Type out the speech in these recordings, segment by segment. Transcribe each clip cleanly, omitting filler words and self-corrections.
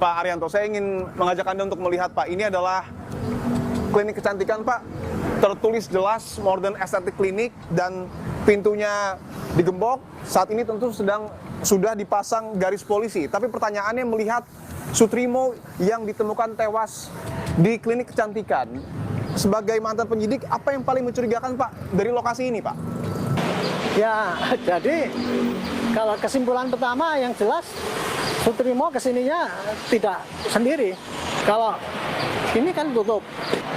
Pak Arianto, saya ingin mengajak Anda untuk melihat, Pak. Ini adalah klinik kecantikan, Pak. Tertulis jelas Modern Aesthetic Clinic dan pintunya digembok. Saat ini tentu sudah dipasang garis polisi. Tapi pertanyaannya melihat Sutrimo yang ditemukan tewas di klinik kecantikan. Sebagai mantan penyidik, apa yang paling mencurigakan, Pak, dari lokasi ini, Pak? Ya, jadi kalau kesimpulan pertama yang jelas Sutrimo kesininya tidak sendiri. Kalau ini kan tutup.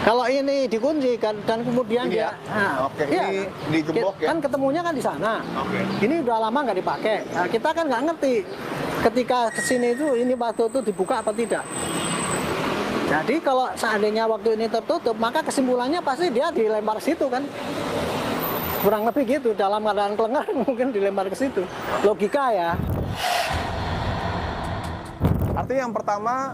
Kalau ini dikunci kan, dan kemudian ini dia, oke, iya, ini digembok ya? Kan ketemunya kan di sana. Oke. Ini udah lama nggak dipakai. Nah, kita kan nggak ngerti ketika kesini itu ini waktu itu dibuka apa tidak. Jadi kalau seandainya waktu ini tertutup, maka kesimpulannya pasti dia dilempar situ kan. Kurang lebih gitu, dalam keadaan kelengar mungkin dilempar ke situ. Logika ya. Artinya yang pertama,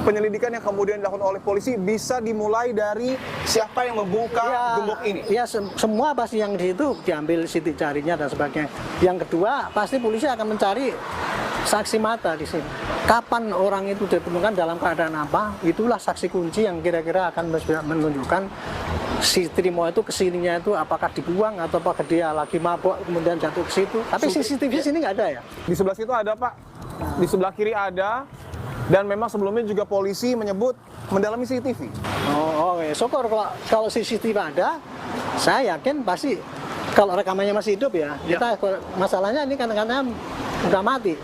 penyelidikan yang kemudian dilakukan oleh polisi bisa dimulai dari siapa yang membuka gembok ini? Ya, semua pasti yang di situ diambil sidik jarinya dan sebagainya. Yang kedua, pasti polisi akan mencari saksi mata di sini. Kapan orang itu ditemukan dalam keadaan apa, itulah saksi kunci yang kira-kira akan menunjukkan si Trimo itu kesininya itu apakah dibuang atau apakah dia lagi mabuk kemudian jatuh ke situ. Tapi CCTV sini nggak ada ya? Di sebelah situ ada, Pak. Di sebelah kiri ada. Dan memang sebelumnya juga polisi menyebut mendalami CCTV. Oh, oke. Syukur kalau CCTV ada, saya yakin pasti kalau rekamannya masih hidup ya. Kita masalahnya ini kadang-kadang udah mati,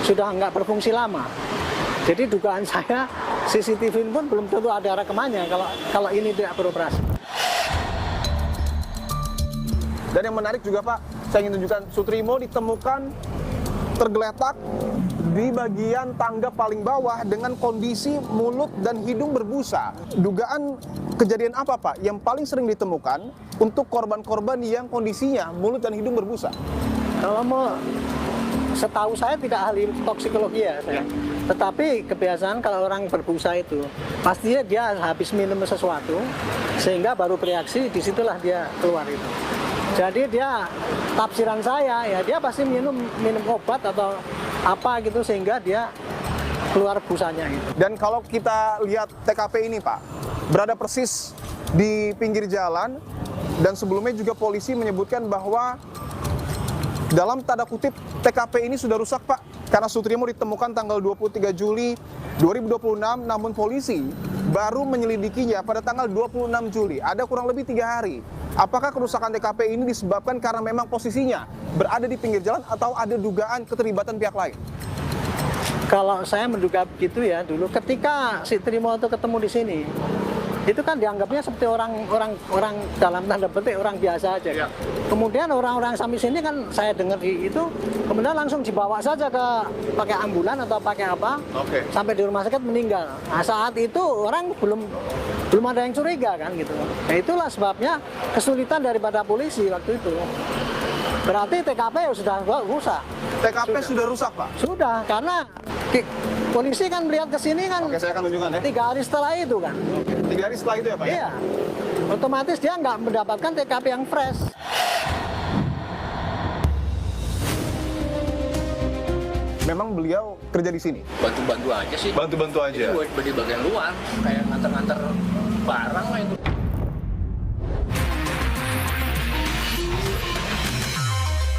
sudah nggak berfungsi lama. Jadi dugaan saya CCTV pun belum tentu ada rekamannya kalau ini tidak beroperasi. Dan yang menarik juga, Pak, saya ingin tunjukkan Sutrimo ditemukan tergeletak di bagian tangga paling bawah dengan kondisi mulut dan hidung berbusa. Dugaan kejadian apa, Pak, yang paling sering ditemukan untuk korban-korban yang kondisinya mulut dan hidung berbusa? Kalau mau, setahu saya tidak ahli toksikologi ya. Tetapi kebiasaan kalau orang berbusa itu, pastinya dia habis minum sesuatu, sehingga baru bereaksi, disitulah dia keluar itu. Jadi dia, tafsiran saya, ya dia pasti minum obat atau apa gitu sehingga dia keluar busanya itu. Dan kalau kita lihat TKP ini, Pak, berada persis di pinggir jalan dan sebelumnya juga polisi menyebutkan bahwa dalam tanda kutip TKP ini sudah rusak, Pak, karena Sutrimo ditemukan tanggal 23 Juli 2026, namun polisi baru menyelidikinya pada tanggal 26 Juli. Ada kurang lebih 3 hari. Apakah kerusakan TKP ini disebabkan karena memang posisinya berada di pinggir jalan atau ada dugaan keterlibatan pihak lain? Kalau saya menduga begitu ya dulu, ketika si Trimo itu ketemu di sini, itu kan dianggapnya seperti orang dalam tanda petik orang biasa aja. Ya. Kemudian orang-orang sampai sini kan saya dengar itu kemudian langsung dibawa saja ke pakai ambulan atau pakai apa, sampai di rumah sakit meninggal. Nah, saat itu orang belum ada yang curiga kan gitu. Nah, itulah sebabnya kesulitan daripada polisi waktu itu. Berarti TKP sudah rusak. TKP sudah rusak, Pak? Sudah, karena polisi kan melihat ke sini kan. Oke, saya akan tunjukkan ya. 3 hari setelah itu kan. 3 hari setelah itu ya, Pak? Iya. Otomatis dia nggak mendapatkan TKP yang fresh. Memang beliau kerja di sini? Bantu-bantu aja sih. Bantu-bantu aja? Itu di bagian luar, kayak nganter-nganter barang lah itu.